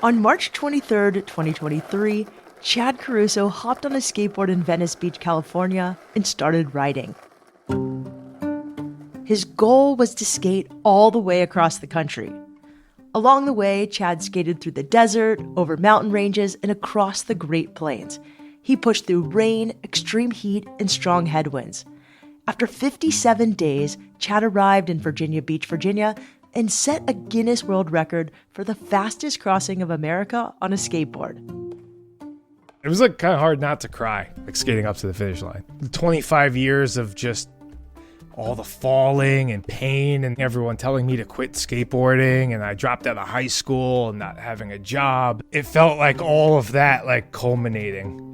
On March 23rd, 2023, Chad Caruso hopped on a skateboard in Venice Beach, California, and started riding. His goal was to skate all the way across the country. Along the way, Chad skated through the desert, over mountain ranges, and across the Great Plains. He pushed through rain, extreme heat, and strong headwinds. After 57 days, Chad arrived in Virginia Beach, Virginia, and set a Guinness World Record for the fastest crossing of America on a skateboard. It was kind of hard not to cry, skating up to the finish line. 25 years of just all the falling and pain and everyone telling me to quit skateboarding, and I dropped out of high school and not having a job. It felt like all of that culminating.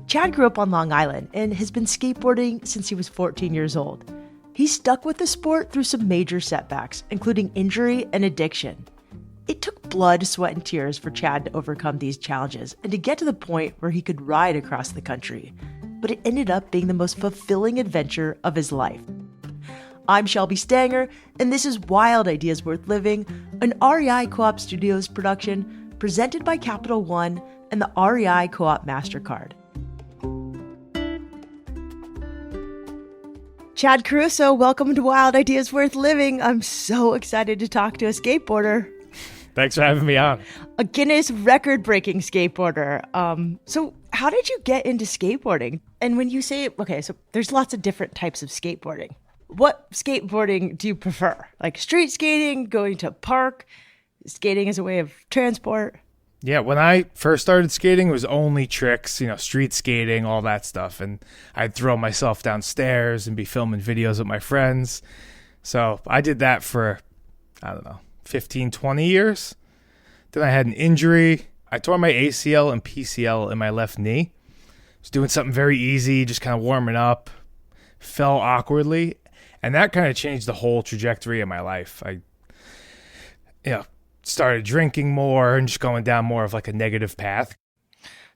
Chad grew up on Long Island and has been skateboarding since he was 14 years old. He stuck with the sport through some major setbacks, including injury and addiction. It took blood, sweat, and tears for Chad to overcome these challenges and to get to the point where he could ride across the country. But it ended up being the most fulfilling adventure of his life. I'm Shelby Stanger, and this is Wild Ideas Worth Living, an REI Co-op Studios production presented by Capital One and the REI Co-op MasterCard. Chad Caruso, welcome to Wild Ideas Worth Living. I'm so excited to talk to a skateboarder. Thanks for having me on. A Guinness record-breaking skateboarder. So how did you get into skateboarding? And when you say, so there's lots of different types of skateboarding. What skateboarding do you prefer? Like street skating, going to a park, skating as a way of transport? Yeah, when I first started skating, it was only tricks, street skating, all that stuff. And I'd throw myself downstairs and be filming videos with my friends. So I did that for, 15, 20 years. Then I had an injury. I tore my ACL and PCL in my left knee. I was doing something very easy, just kind of warming up, fell awkwardly. And that kind of changed the whole trajectory of my life. I started drinking more and just going down more of a negative path.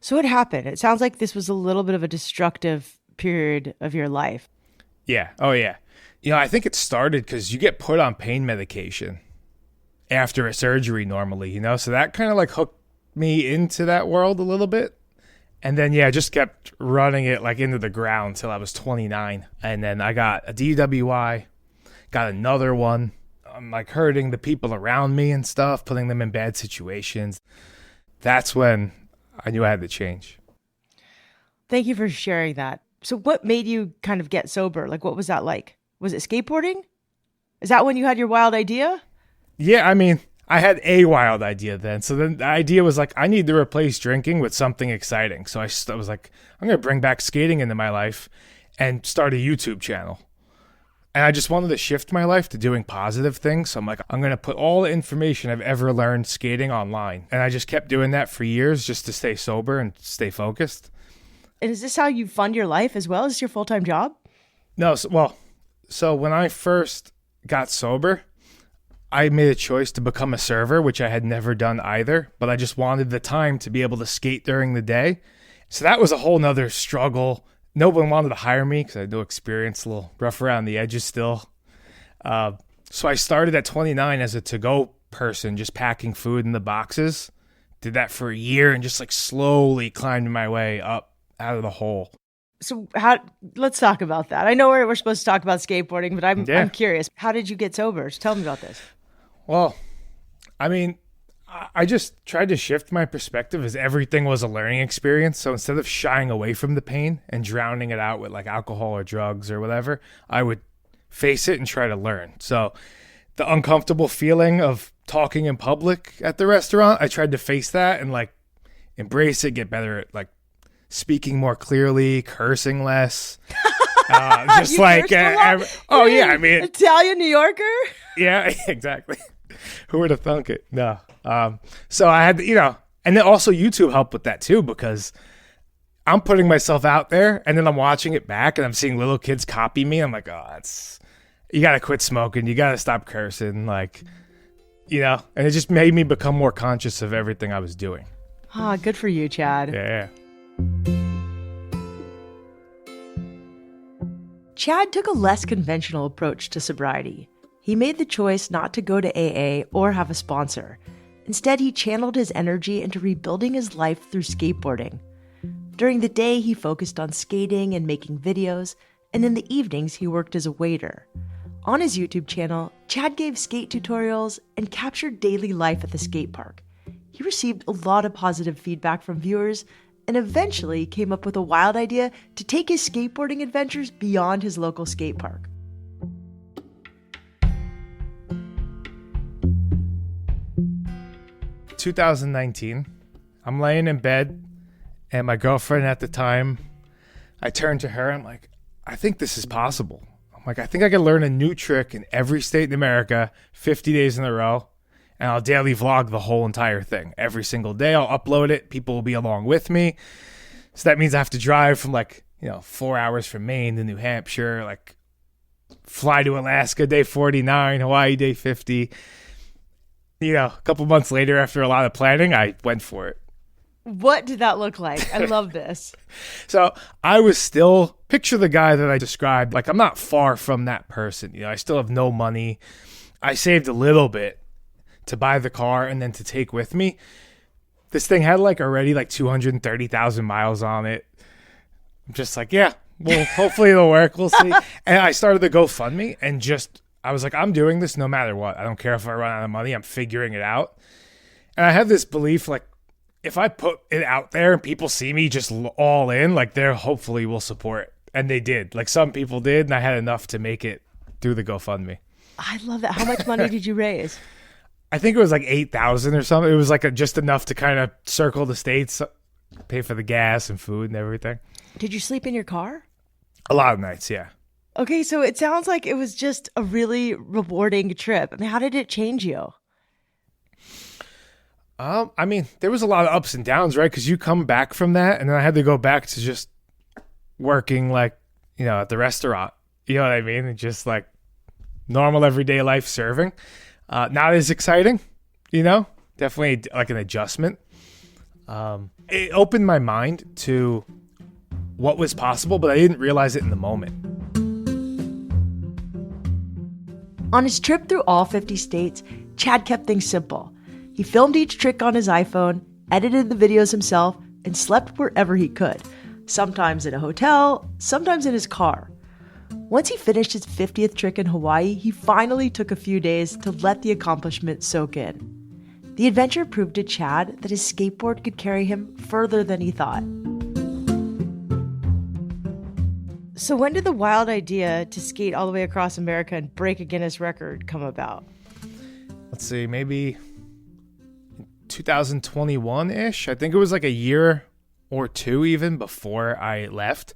So what happened? It sounds like this was a little bit of a destructive period of your life. Yeah. Oh, yeah. I think it started because you get put on pain medication after a surgery normally, so that kind of hooked me into that world a little bit. And then, I just kept running it into the ground till I was 29. And then I got a DWI, got another one. I'm hurting the people around me and stuff, putting them in bad situations. That's when I knew I had to change. Thank you for sharing that. So what made you kind of get sober? What was that like? Was it skateboarding? Is that when you had your wild idea? Yeah, I had a wild idea then. So then the idea was I need to replace drinking with something exciting. So I was I'm going to bring back skating into my life and start a YouTube channel. And I just wanted to shift my life to doing positive things. So I'm going to put all the information I've ever learned skating online. And I just kept doing that for years just to stay sober and stay focused. And is this how you fund your life as well? Is this your full-time job? No. So when I first got sober, I made a choice to become a server, which I had never done either. But I just wanted the time to be able to skate during the day. So that was a whole nother struggle. No one wanted to hire me because I had no experience, a little rough around the edges still. So I started at 29 as a to-go person, just packing food in the boxes. Did that for a year and just slowly climbed my way up out of the hole. So let's talk about that. I know we're supposed to talk about skateboarding, but I'm curious. How did you get sober? Tell me about this. Well, I just tried to shift my perspective as everything was a learning experience. So instead of shying away from the pain and drowning it out with alcohol or drugs or whatever, I would face it and try to learn. So the uncomfortable feeling of talking in public at the restaurant, I tried to face that and embrace it, get better at speaking more clearly, cursing less. Just Italian New Yorker? Yeah, exactly. Who would have thunk it? No. So I had, and then also YouTube helped with that too, because I'm putting myself out there and then I'm watching it back and I'm seeing little kids copy me. I'm you got to quit smoking. You got to stop cursing. And it just made me become more conscious of everything I was doing. Good for you, Chad. Yeah. Chad took a less conventional approach to sobriety. He made the choice not to go to AA or have a sponsor. Instead, he channeled his energy into rebuilding his life through skateboarding. During the day, he focused on skating and making videos, and in the evenings, he worked as a waiter. On his YouTube channel, Chad gave skate tutorials and captured daily life at the skate park. He received a lot of positive feedback from viewers and eventually came up with a wild idea to take his skateboarding adventures beyond his local skate park. In 2019, I'm laying in bed, and my girlfriend at the time, I turned to her, I'm like, I think this is possible. I'm like, I think I can learn a new trick in every state in America, 50 days in a row, and I'll daily vlog the whole entire thing. Every single day, I'll upload it. People will be along with me. So that means I have to drive from 4 hours from Maine to New Hampshire, fly to Alaska day 49, Hawaii day 50. A couple months later, after a lot of planning, I went for it. What did that look like? I love this. So I was still, picture the guy that I described. I'm not far from that person. I still have no money. I saved a little bit to buy the car and then to take with me. This thing had already 230,000 miles on it. I'm just yeah, well, hopefully it'll work. We'll see. And I started the GoFundMe and I was like, I'm doing this no matter what. I don't care if I run out of money. I'm figuring it out. And I have this belief, if I put it out there and people see me just all in, they hopefully will support. And they did. Some people did, and I had enough to make it through the GoFundMe. I love that. How much money did you raise? I think it was 8,000 or something. It was just enough to kind of circle the states, pay for the gas and food and everything. Did you sleep in your car? A lot of nights, yeah. Okay, so it sounds like it was just a really rewarding trip. I mean, how did it change you? There was a lot of ups and downs, right? Because you come back from that, and then I had to go back to just working, at the restaurant. You know what I mean? And just normal everyday life serving. Not as exciting, Definitely an adjustment. It opened my mind to what was possible, but I didn't realize it in the moment. On his trip through all 50 states, Chad kept things simple. He filmed each trick on his iPhone, edited the videos himself, and slept wherever he could, sometimes in a hotel, sometimes in his car. Once he finished his 50th trick in Hawaii, he finally took a few days to let the accomplishment soak in. The adventure proved to Chad that his skateboard could carry him further than he thought. So when did the wild idea to skate all the way across America and break a Guinness record come about? Let's see, maybe 2021-ish. I think it was a year or two even before I left.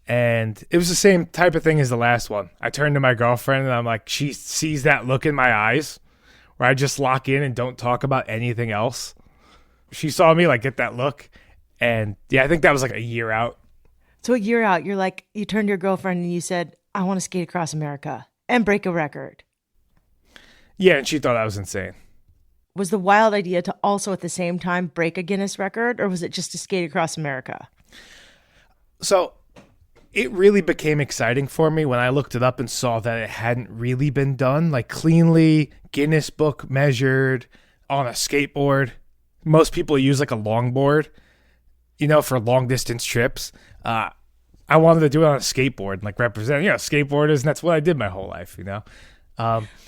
And it was the same type of thing as the last one. I turned to my girlfriend and I'm like, she sees that look in my eyes where I just lock in and don't talk about anything else. She saw me get that look. And yeah, I think that was a year out. So a year out, you turned to your girlfriend and you said, I want to skate across America and break a record. Yeah, and she thought I was insane. Was the wild idea to also at the same time break a Guinness record, or was it just to skate across America? So it really became exciting for me when I looked it up and saw that it hadn't really been done, cleanly, Guinness book measured on a skateboard. Most people use a longboard, for long distance trips. I wanted to do it on a skateboard, represent, skateboarders, and that's what I did my whole life,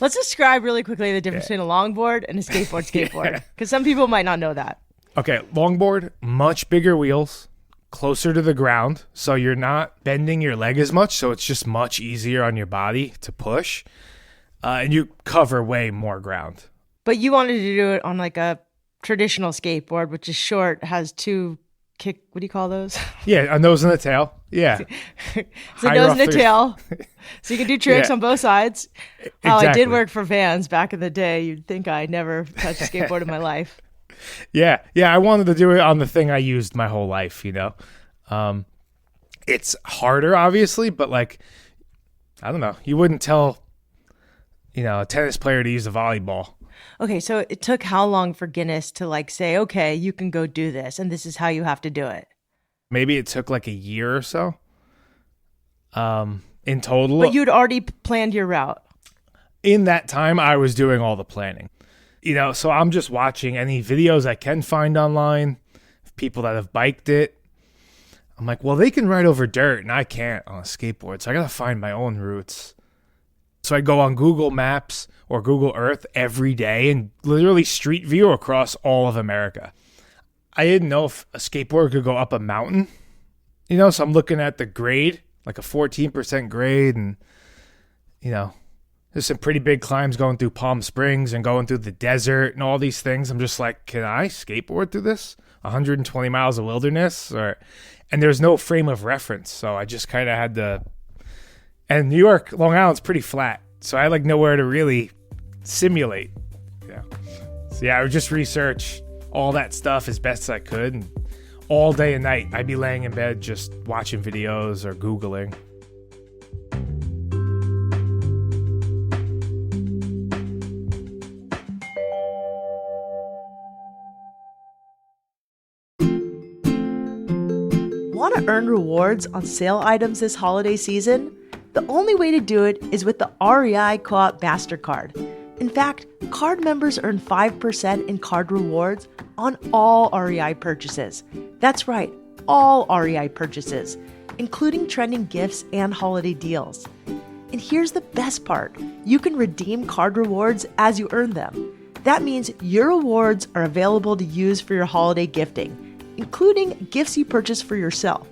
Let's describe really quickly the difference between a longboard and a skateboard, because some people might not know that. Okay, longboard, much bigger wheels, closer to the ground, so you're not bending your leg as much, so it's just much easier on your body to push, and you cover way more ground. But you wanted to do it on a traditional skateboard, which is short, has two what do you call those? Yeah, a nose and a tail. Yeah. It's a nose and a tail. So you can do tricks on both sides. Exactly. Oh, I did work for Vans back in the day. You'd think I never touched a skateboard in my life. Yeah. I wanted to do it on the thing I used my whole life, It's harder, obviously, but I don't know. You wouldn't tell, a tennis player to use a volleyball. Okay, so it took how long for Guinness to say, okay, you can go do this, and this is how you have to do it? Maybe it took a year or so in total. But you'd already planned your route. In that time, I was doing all the planning. So I'm just watching any videos I can find online of people that have biked it. I'm like, well, they can ride over dirt and I can't on a skateboard. So I got to find my own routes. So I go on Google Maps or Google Earth every day and literally street view across all of America. I didn't know if a skateboard could go up a mountain, so I'm looking at the grade, like a 14% grade. And, there's some pretty big climbs going through Palm Springs and going through the desert and all these things. I'm just like, can I skateboard through this? 120 miles of wilderness? And there's no frame of reference. So I just kind of had to. And New York, Long Island's pretty flat. So I had nowhere to really simulate. Yeah. So I would just research all that stuff as best as I could. And all day and night, I'd be laying in bed just watching videos or Googling. Want to earn rewards on sale items this holiday season? The only way to do it is with the REI Co-op MasterCard. In fact, card members earn 5% in card rewards on all REI purchases. That's right, all REI purchases, including trending gifts and holiday deals. And here's the best part. You can redeem card rewards as you earn them. That means your rewards are available to use for your holiday gifting, including gifts you purchase for yourself.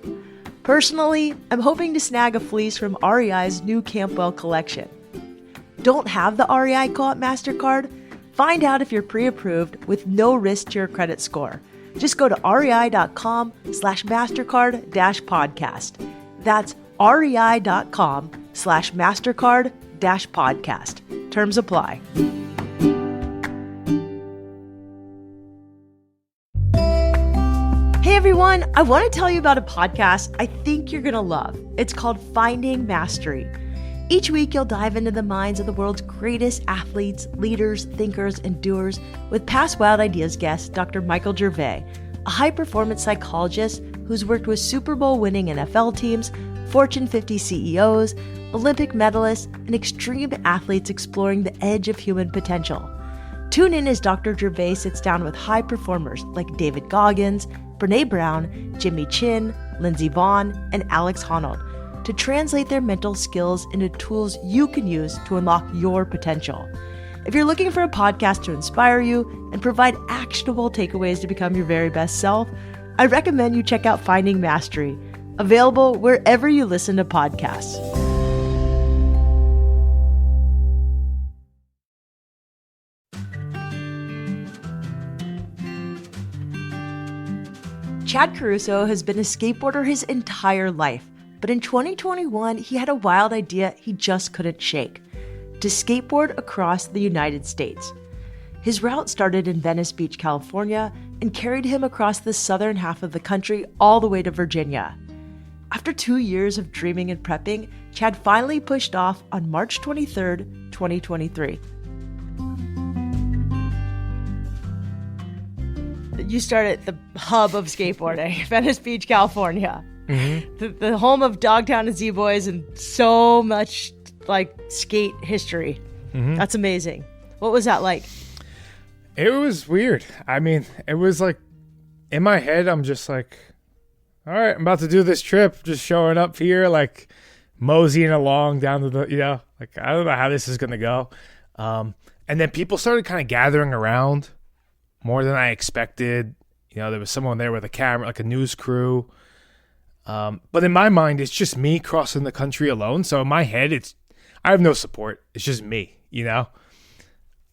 Personally, I'm hoping to snag a fleece from REI's new Campwell collection. Don't have the REI Co-op MasterCard? Find out if you're pre-approved with no risk to your credit score. Just go to rei.com/MasterCard-podcast. That's rei.com/MasterCard-podcast. Terms apply. Hey everyone, I want to tell you about a podcast I think you're going to love. It's called Finding Mastery. Each week, you'll dive into the minds of the world's greatest athletes, leaders, thinkers, and doers with past Wild Ideas guest, Dr. Michael Gervais, a high-performance psychologist who's worked with Super Bowl-winning NFL teams, Fortune 50 CEOs, Olympic medalists, and extreme athletes exploring the edge of human potential. Tune in as Dr. Gervais sits down with high performers like David Goggins, Brene Brown, Jimmy Chin, Lindsey Vonn, and Alex Honnold to translate their mental skills into tools you can use to unlock your potential. If you're looking for a podcast to inspire you and provide actionable takeaways to become your very best self, I recommend you check out Finding Mastery, available wherever you listen to podcasts. Chad Caruso has been a skateboarder his entire life, but in 2021, he had a wild idea he just couldn't shake: to skateboard across the United States. His route started in Venice Beach, California, and carried him across the southern half of the country all the way to Virginia. After 2 years of dreaming and prepping, Chad finally pushed off on March 23rd, 2023. You started the hub of skateboarding, Venice Beach, California. Mm-hmm. The home of Dogtown and Z-Boys and so much skate history. Mm-hmm. That's amazing. What was that like? It was weird. I mean, it was in my head, I'm just like, all right, I'm about to do this trip, just showing up here, moseying along down to the, I don't know how this is going to go. And then people started kind of gathering around more than I expected. There was someone there with a camera, like a news crew. But in my mind, it's just me crossing the country alone. So in my head, I have no support. It's just me,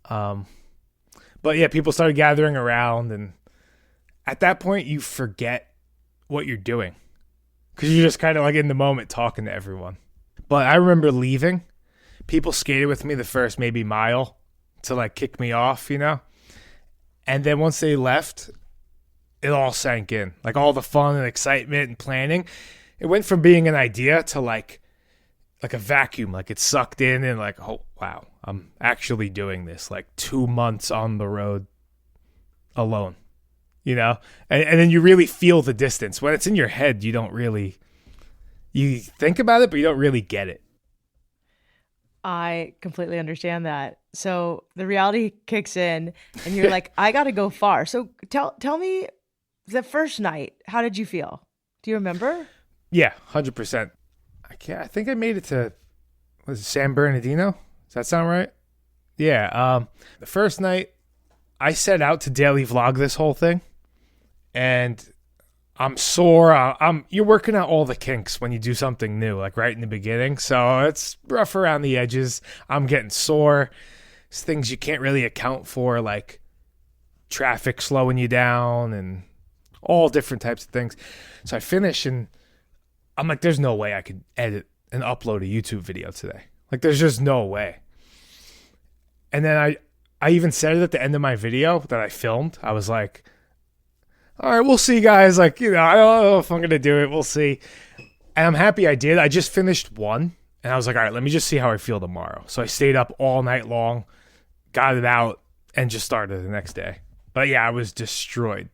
But yeah, people started gathering around. And at that point, you forget what you're doing because you're just kind of in the moment talking to everyone. But I remember leaving. People skated with me the first maybe mile to kick me off, And then once they left, it all sank in. All the fun and excitement and planning. It went from being an idea to like a vacuum. It sucked in and oh, wow, I'm actually doing this. 2 months on the road alone, And then you really feel the distance. When it's in your head, you don't really, you think about it, but you don't really get it. I completely understand that. So the reality kicks in and you're like, I got to go far. So tell me the first night, how did you feel? Do you remember? Yeah, 100%. I think I made it to, was it San Bernardino? Does that sound right? Yeah. The first night, I set out to daily vlog this whole thing, and I'm sore. You're working out all the kinks when you do something new, like right in the beginning. So it's rough around the edges. I'm getting sore. It's things you can't really account for, like traffic slowing you down and all different types of things. So I finish and I'm like, there's no way I could edit and upload a YouTube video today. Like, there's just no way. And then I even said it at the end of my video that I filmed. I was like, all right, we'll see, guys. Like, I don't know if I'm going to do it. We'll see. And I'm happy I did. I just finished one. And I was like, all right, let me just see how I feel tomorrow. So I stayed up all night long, got it out, and just started the next day. But yeah, I was destroyed.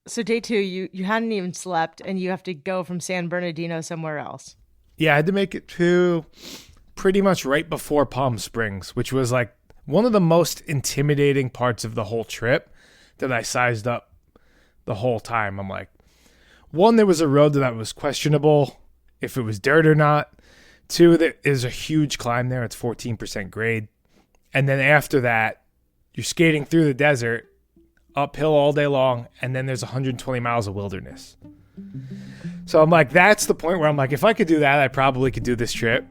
So day two, you hadn't even slept and you have to go from San Bernardino somewhere else. Yeah, I had to make it to pretty much right before Palm Springs, which was like one of the most intimidating parts of the whole trip that I sized up the whole time. I'm like, one, there was a road that was questionable if it was dirt or not. Two, there is a huge climb there. It's 14% grade. And then after that, you're skating through the desert, uphill all day long, and then there's 120 miles of wilderness. So I'm like, that's the point where I'm like, if I could do that, I probably could do this trip.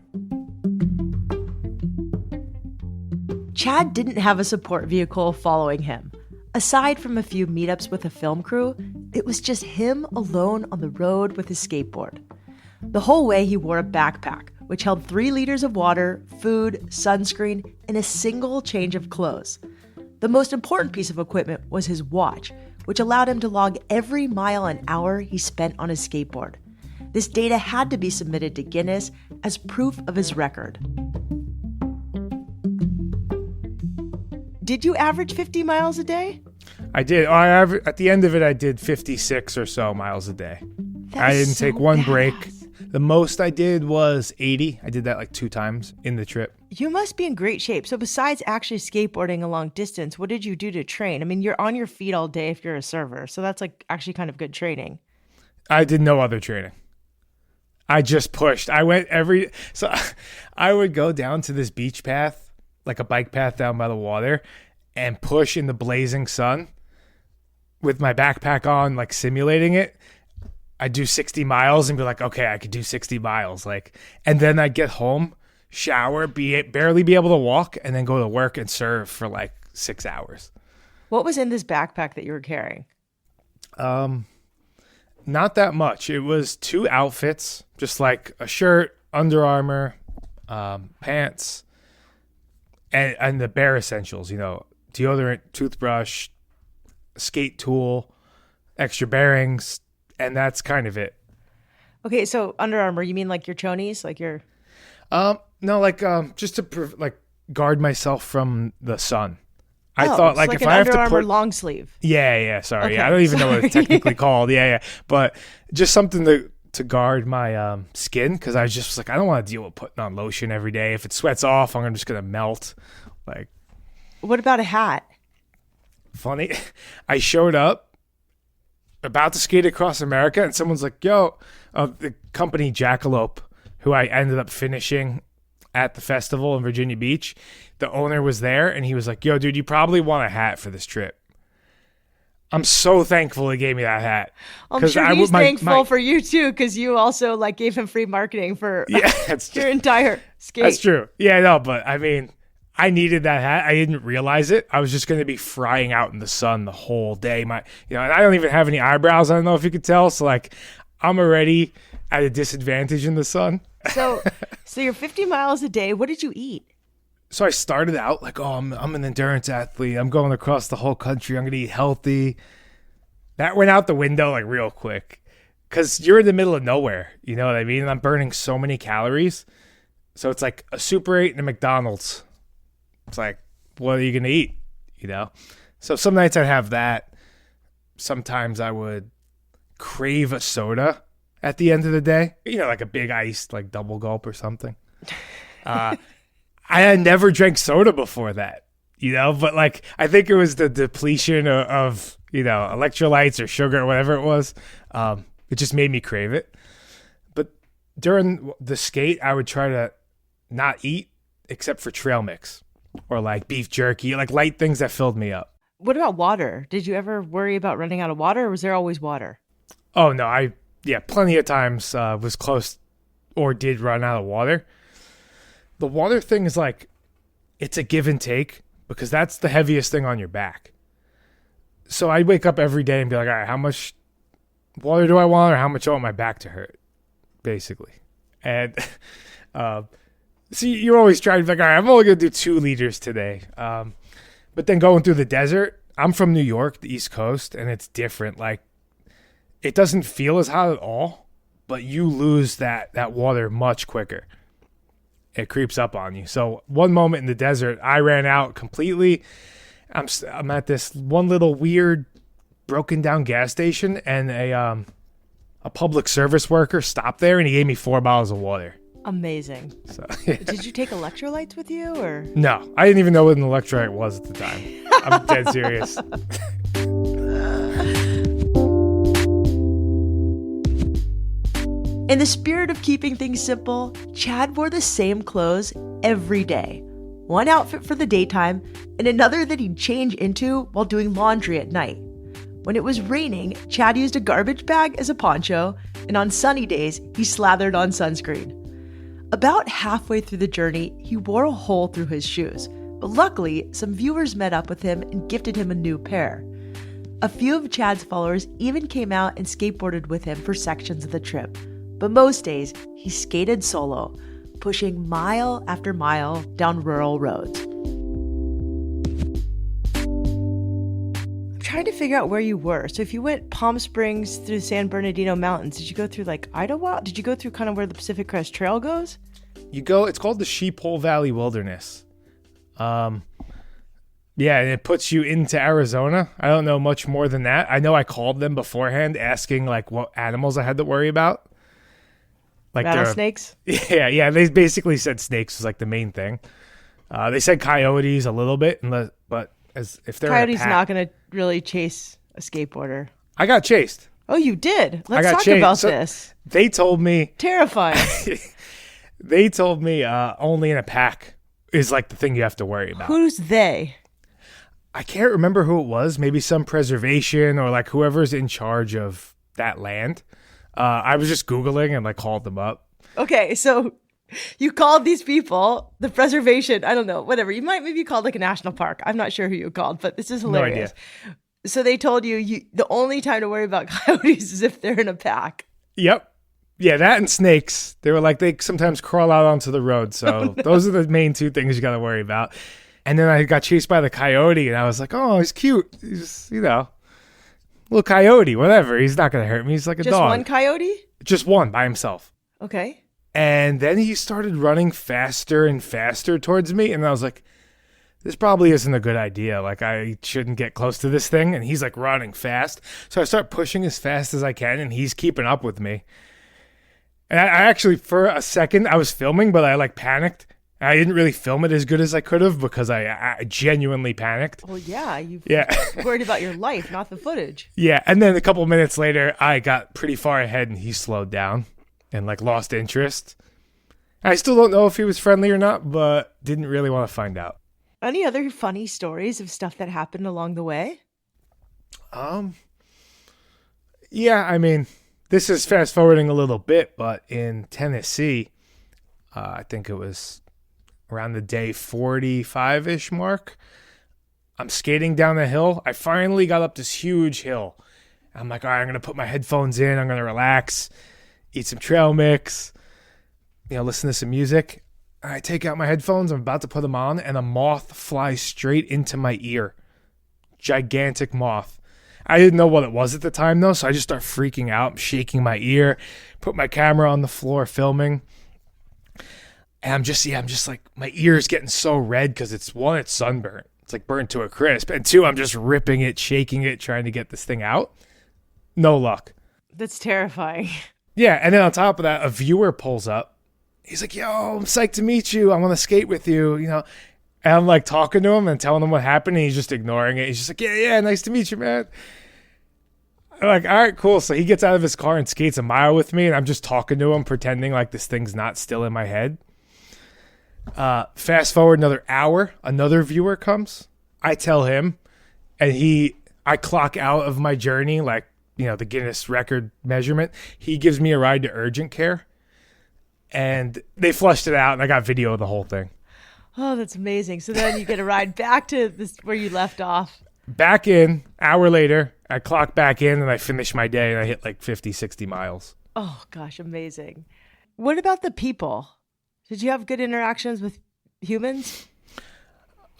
Chad didn't have a support vehicle following him. Aside from a few meetups with a film crew, it was just him alone on the road with his skateboard. The whole way he wore a backpack, which held 3 liters of water, food, sunscreen, and a single change of clothes. The most important piece of equipment was his watch, which allowed him to log every mile an hour he spent on his skateboard. This data had to be submitted to Guinness as proof of his record. Did you average 50 miles a day? I did. At the end of it, I did 56 or so miles a day. I didn't take one break. The most I did was 80. I did that like 2 times in the trip. You must be in great shape. So besides actually skateboarding a long distance, what did you do to train? I mean, you're on your feet all day if you're a server. So that's like actually kind of good training. I did no other training. I just pushed. I would go down to this beach path, like a bike path down by the water, and push in the blazing sun with my backpack on, like simulating it. I'd do 60 miles and be like, okay, I could do 60 miles. And then I'd get home, shower, barely be able to walk, and then go to work and serve for like 6 hours. What was in this backpack that you were carrying? Not that much. It was 2 outfits, just like a shirt, Under Armour, pants, and the bare essentials, deodorant, toothbrush, skate tool, extra bearings, and that's kind of it. Okay, so Under Armour, you mean like your chonies, like your? No, just to guard myself from the sun. I thought like if an I have Under to Armour put long sleeve. Yeah, sorry. Okay, I don't even know what it's technically called. Yeah, but just something to guard my skin, because I just was like, I don't want to deal with putting on lotion every day. If it sweats off, I'm just gonna melt. What about a hat? Funny, I showed up about to skate across America, and someone's like, yo, the company Jackalope, who I ended up finishing at the festival in Virginia Beach, the owner was there, and he was like, yo, dude, you probably want a hat for this trip. I'm so thankful he gave me that hat. I'm sure he's thankful for you too, because you also gave him free marketing for your entire skate. That's true. Yeah, no, but I mean, I needed that hat. I didn't realize it. I was just going to be frying out in the sun the whole day. And I don't even have any eyebrows. I don't know if you could tell. So I'm already at a disadvantage in the sun. So you're 50 miles a day. What did you eat? So I started out I'm an endurance athlete. I'm going across the whole country. I'm going to eat healthy. That went out the window real quick, because you're in the middle of nowhere. You know what I mean? And I'm burning so many calories. So it's like a Super 8 and a McDonald's. It's like, what are you going to eat? So some nights I'd have that. Sometimes I would crave a soda at the end of the day. Like a big iced, double gulp or something. I had never drank soda before that, but like I think it was the depletion of electrolytes or sugar or whatever it was. It just made me crave it. But during the skate, I would try to not eat except for trail mix or like beef jerky, like light things that filled me up. What about water? Did you ever worry about running out of water, or was there always water? Oh, no. Plenty of times was close or did run out of water. The water thing is like, it's a give and take because that's the heaviest thing on your back. So I'd wake up every day and be like, all right, how much water do I want or how much I want my back to hurt, basically. And so you're always trying to be like, all right, I'm only going to do 2 liters today. But then going through the desert, I'm from New York, the East Coast, and it's different. Like, it doesn't feel as hot at all, but you lose that water much quicker. It creeps up on you. So one moment in the desert, I ran out completely. I'm at this one little weird broken down gas station, and a public service worker stopped there, and he gave me 4 bottles of water. Amazing. So, Did you take electrolytes with you, or? No, I didn't even know what an electrolyte was at the time. I'm dead serious. In the spirit of keeping things simple, Chad wore the same clothes every day. One outfit for the daytime and another that he'd change into while doing laundry at night. When it was raining, Chad used a garbage bag as a poncho, and on sunny days, he slathered on sunscreen. About halfway through the journey, he wore a hole through his shoes, but luckily, some viewers met up with him and gifted him a new pair. A few of Chad's followers even came out and skateboarded with him for sections of the trip, but most days, he skated solo, pushing mile after mile down rural roads. I'm trying to figure out where you were. So if you went Palm Springs through the San Bernardino Mountains, did you go through like Idaho? Did you go through kind of where the Pacific Crest Trail goes? It's called the Sheephole Valley Wilderness. And it puts you into Arizona. I don't know much more than that. I know I called them beforehand asking like what animals I had to worry about. Like rattlesnakes? Yeah. They basically said snakes was like the main thing. They said coyotes a little bit, but if they're coyotes not going to really chase a skateboarder. I got chased. Oh, you did? Let's talk about this. They told me terrifying. They told me only in a pack is like the thing you have to worry about. Who's they? I can't remember who it was. Maybe some preservation or like whoever's in charge of that land. I was just Googling and like called them up. Okay, so you called these people, the preservation, I don't know, whatever. You might maybe called like a national park. I'm not sure who you called, but this is hilarious. No idea. So they told you the only time to worry about coyotes is if they're in a pack. Yep. Yeah, that and snakes. They were like, they sometimes crawl out onto the road. So those are the main 2 things you got to worry about. And then I got chased by the coyote and I was like, oh, he's cute. He's, little coyote, whatever. He's not going to hurt me. He's like a dog. Just one coyote? Just one by himself. Okay. And then he started running faster and faster towards me. And I was like, this probably isn't a good idea. Like, I shouldn't get close to this thing. And he's like running fast. So I start pushing as fast as I can. And he's keeping up with me. And I actually, for a second, I was filming, but I like panicked. I didn't really film it as good as I could have because I genuinely panicked. Well, yeah, you worried about your life, not the footage. Yeah, and then a couple minutes later, I got pretty far ahead and he slowed down and like lost interest. I still don't know if he was friendly or not, but didn't really want to find out. Any other funny stories of stuff that happened along the way? Yeah, I mean, this is fast forwarding a little bit, but in Tennessee, I think it was around the day 45-ish mark, I'm skating down a hill. I finally got up this huge hill. I'm like, all right, I'm going to put my headphones in. I'm going to relax, eat some trail mix, listen to some music. I take out my headphones. I'm about to put them on, and a moth flies straight into my ear. Gigantic moth. I didn't know what it was at the time, though, so I just start freaking out. I'm shaking my ear, put my camera on the floor filming. And I'm just like, my ear's getting so red because it's sunburnt. It's like burnt to a crisp. And 2, I'm just ripping it, shaking it, trying to get this thing out. No luck. That's terrifying. Yeah. And then on top of that, a viewer pulls up He's like, yo, I'm psyched to meet you. I want to skate with you, you know. And I'm like talking to him and telling him what happened. And he's just ignoring it. He's just like, yeah, nice to meet you, man. I'm like, all right, cool. So he gets out of his car and skates a mile with me. And I'm just talking to him, pretending like this thing's not still in my head. Fast forward another hour, another viewer comes. I tell him, and I clock out of my journey, like, you know, the Guinness record measurement. He gives me a ride to urgent care. And they flushed it out, and I got video of the whole thing. Oh, that's amazing. So then you get a ride back to this where you left off. Back in, hour later, I clock back in, and I finish my day, and I hit like 50, 60 miles. Oh, gosh, amazing. What about the people? Did you have good interactions with humans?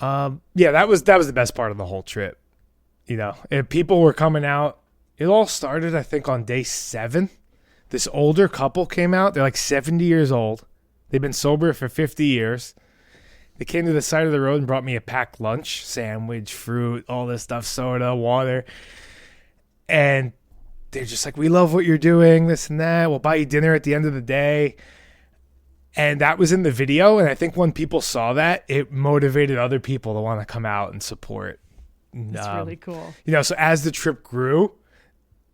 Yeah, that was the best part of the whole trip. You know, and people were coming out. It all started, I think, on day 7. This older couple came out. They're like 70 years old. They've been sober for 50 years. They came to the side of the road and brought me a packed lunch, sandwich, fruit, all this stuff, soda, water. And they're just like, we love what you're doing, this and that. We'll buy you dinner at the end of the day. And that was in the video. And I think when people saw that, it motivated other people to want to come out and support. That's really cool. You know, so as the trip grew,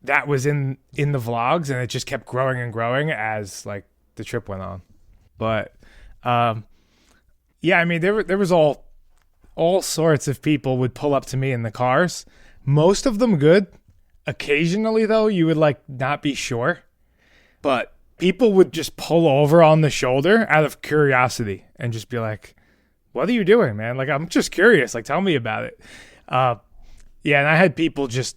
that was in the vlogs, and it just kept growing and growing as like the trip went on. But yeah, I mean, there was all sorts of people would pull up to me in the cars. Most of them good. Occasionally though, you would like not be sure, but people would just pull over on the shoulder out of curiosity and just be like, "What are you doing, man? Like, I'm just curious. Like, tell me about it." Yeah, and I had people just.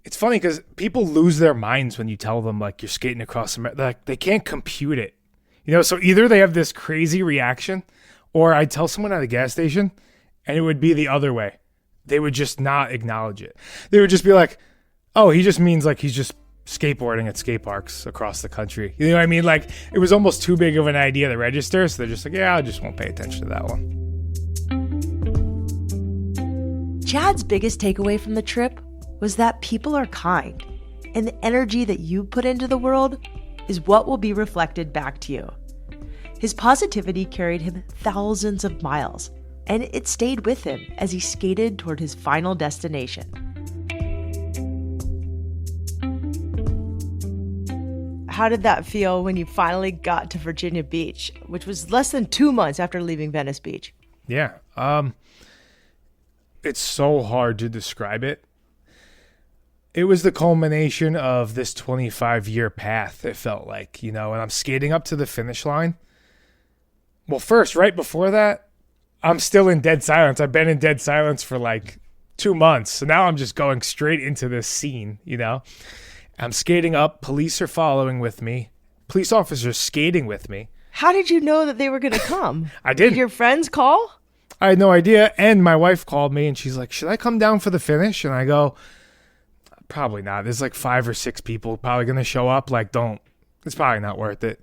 It's funny because people lose their minds when you tell them, like, you're skating across America. Like, they can't compute it. You know, so either they have this crazy reaction, or I'd tell someone at a gas station, and it would be the other way. They would just not acknowledge it. They would just be like, oh, he just means, like, he's just skateboarding at skate parks across the country. You know what I mean? Like, it was almost too big of an idea to register, so they're just like, yeah, I just won't pay attention to that one. Chad's biggest takeaway from the trip was that people are kind, and the energy that you put into the world is what will be reflected back to you. His positivity carried him thousands of miles, and it stayed with him as he skated toward his final destination. How did that feel when you finally got to Virginia Beach, which was less than 2 months after leaving Venice Beach? Yeah, it's so hard to describe it. It was the culmination of this 25-year path, it felt like, you know, and I'm skating up to the finish line. Well, first, right before that, I'm still in dead silence. I've been in dead silence for like 2 months. So now I'm just going straight into this scene, you know. I'm skating up. Police are following with me. Police officers skating with me. How did you know that they were going to come? I didn't. Did your friends call? I had no idea. And my wife called me and she's like, should I come down for the finish? And I go, probably not. There's like 5 or 6 people probably going to show up. Like, don't. It's probably not worth it.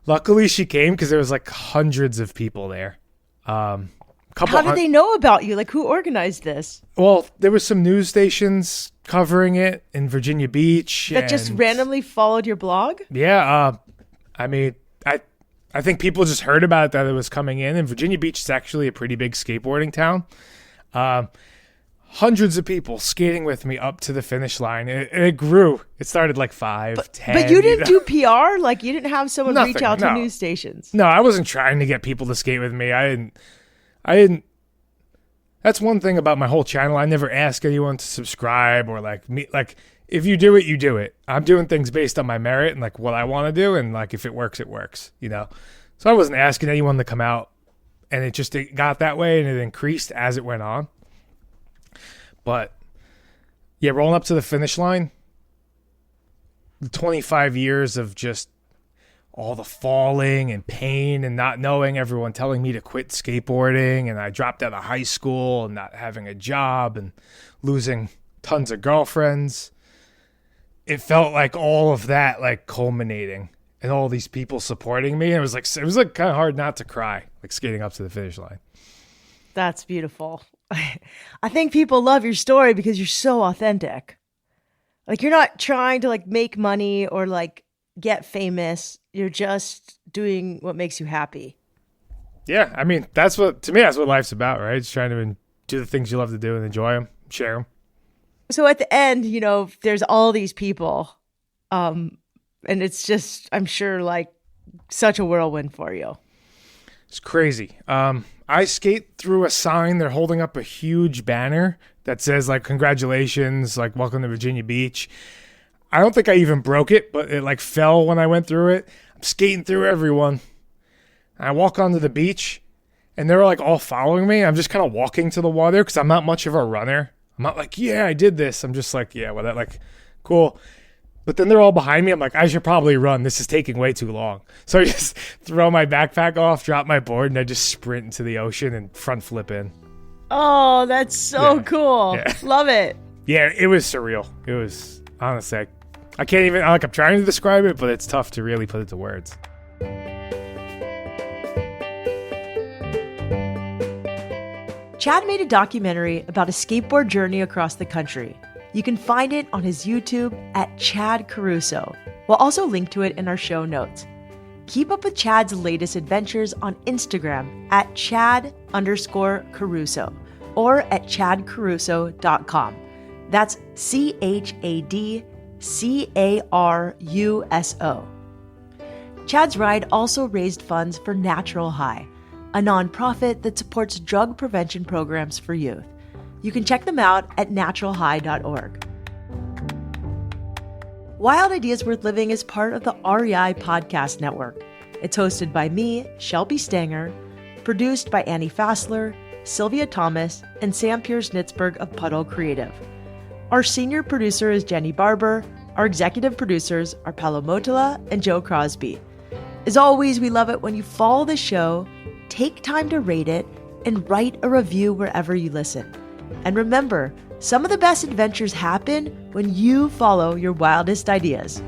Luckily, she came because there was like hundreds of people there. How did they know about you? Like, who organized this? Well, there was some news stations covering it in Virginia Beach. That just randomly followed your blog? Yeah. I mean, I think people just heard about it, that it was coming in. And Virginia Beach is actually a pretty big skateboarding town. Hundreds of people skating with me up to the finish line. It grew. It started like 5, 10. But you didn't do PR? Like, you didn't have someone reach out to news stations? No, I wasn't trying to get people to skate with me. I didn't. That's one thing about my whole channel. I never ask anyone to subscribe or like me. Like, if you do it, you do it. I'm doing things based on my merit and like what I want to do. And like, if it works, it works, you know? So I wasn't asking anyone to come out, and it got that way, and it increased as it went on. But yeah, rolling up to the finish line, 25 years of just all the falling and pain and not knowing, everyone telling me to quit skateboarding, and I dropped out of high school and not having a job and losing tons of girlfriends. It felt like all of that like culminating and all these people supporting me. And it was like kind of hard not to cry, like skating up to the finish line. That's beautiful. I think people love your story because you're so authentic. Like, you're not trying to like make money or like get famous. You're just doing what makes you happy. Yeah, I mean, that's what life's about, right? It's trying to do the things you love to do and enjoy them, share them. So at the end, there's all these people, and it's just, I'm sure, like such a whirlwind for you. It's crazy. I skate through a sign. They're holding up a huge banner that says like, congratulations, like welcome to Virginia Beach. I don't think I even broke it, but it like fell when I went through it. I'm skating through everyone. I walk onto the beach and they're like all following me. I'm just kind of walking to the water because I'm not much of a runner. I'm not like, yeah, I did this. I'm just like, yeah, well, that like, cool. But then they're all behind me. I'm like, I should probably run. This is taking way too long. So I just throw my backpack off, drop my board, and I just sprint into the ocean and front flip in. Oh, that's so cool. Yeah. Love it. Yeah, it was surreal. It was, honestly, I can't even, I'm trying to describe it, but it's tough to really put it to words. Chad made a documentary about a skateboard journey across the country. You can find it on his YouTube at Chad Caruso. We'll also link to it in our show notes. Keep up with Chad's latest adventures on Instagram at Chad_Caruso or at chadcaruso.com. That's ChadCaruso. Chad's ride also raised funds for Natural High, a nonprofit that supports drug prevention programs for youth. You can check them out at naturalhigh.org. Wild Ideas Worth Living is part of the REI Podcast Network. It's hosted by me, Shelby Stanger, produced by Annie Fassler, Sylvia Thomas, and Sam Pierce-Nitzberg of Puddle Creative. Our senior producer is Jenny Barber. Our executive producers are Paolo Motola and Joe Crosby. As always, we love it when you follow the show, take time to rate it, and write a review wherever you listen. And remember, some of the best adventures happen when you follow your wildest ideas.